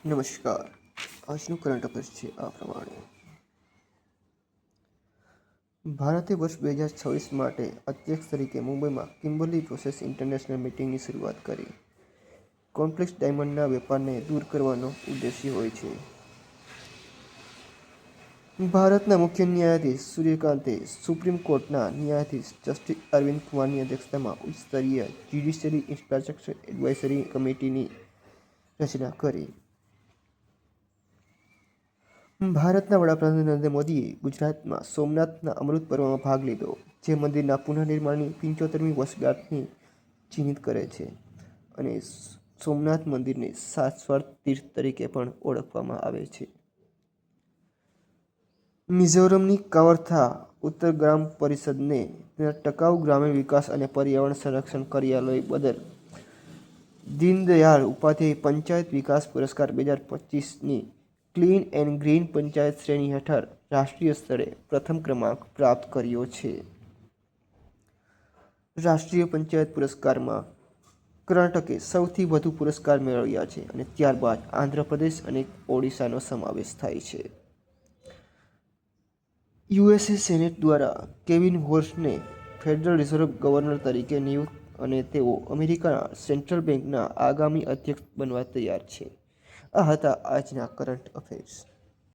નમસ્કાર. આજનું current affairs છે આ પ્રમાણે. ભારતે વર્ષ 2026 માટે અધ્યક્ષ તરીકે મુંબઈમાં કિમ્બર્લી પ્રોસેસ ઇન્ટરનેશનલ મીટિંગની શરૂઆત કરી. કોમ્પ્લેક્સ ડાયમંડના વેપારને દૂર કરવાનો ઉદ્દેશ્ય હોય છે. ભારતના મુખ્ય ન્યાયાધીશ સૂર્યકાંતે સુપ્રીમ કોર્ટના ન્યાયાધીશ જસ્ટિસ અરવિંદ કુમારની અધ્યક્ષતામાં ઉચ્ચ સ્તરીય જ્યુડિશિયરી ઇન્ફ્રાસ્ટ્રક્ચર એડવાઇઝરી કમિટીની રચના કરી. ભારતના વડાપ્રધાન નરેન્દ્ર મોદીએ ગુજરાતમાં સોમનાથના અમૃત પર્વમાં ભાગ લીધો, જે મંદિરના પુનઃનિર્માણની 75મી વર્ષગાંઠને ચિહ્નિત કરે છે અને સોમનાથ મંદિરને શાશ્વત તીર્થ તરીકે પણ ઓળખવામાં આવે છે. મિઝોરમની કાવરથા ઉત્તર ગ્રામ પરિષદને તેના ટકાઉ ગ્રામીણ વિકાસ અને પર્યાવરણ સંરક્ષણ કાર્યાલય બદલ દીનદયાળ ઉપાધ્યાય પંચાયત વિકાસ પુરસ્કાર 2025ની ક્લીન એન્ડ ગ્રીન પંચાયત શ્રેણી હેઠળ રાષ્ટ્રીય સ્તરે પ્રથમ ક્રમાંક પ્રાપ્ત કર્યો છે. રાષ્ટ્રીય પંચાયત પુરસ્કારમાં કર્ણાટકે સૌથી વધુ પુરસ્કાર મેળવ્યા છે અને ત્યારબાદ આંધ્રપ્રદેશ અને ઓડિશાનો સમાવેશ થાય છે. યુએસએ સેનેટ દ્વારા કેવિન વોર્સને ફેડરલ રિઝર્વ ગવર્નર તરીકે નિયુક્ત અને તેઓ અમેરિકાના સેન્ટ્રલ બેંકના આગામી અધ્યક્ષ બનવા તૈયાર છે. આ હતા આજના કરંટ અફેર્સ.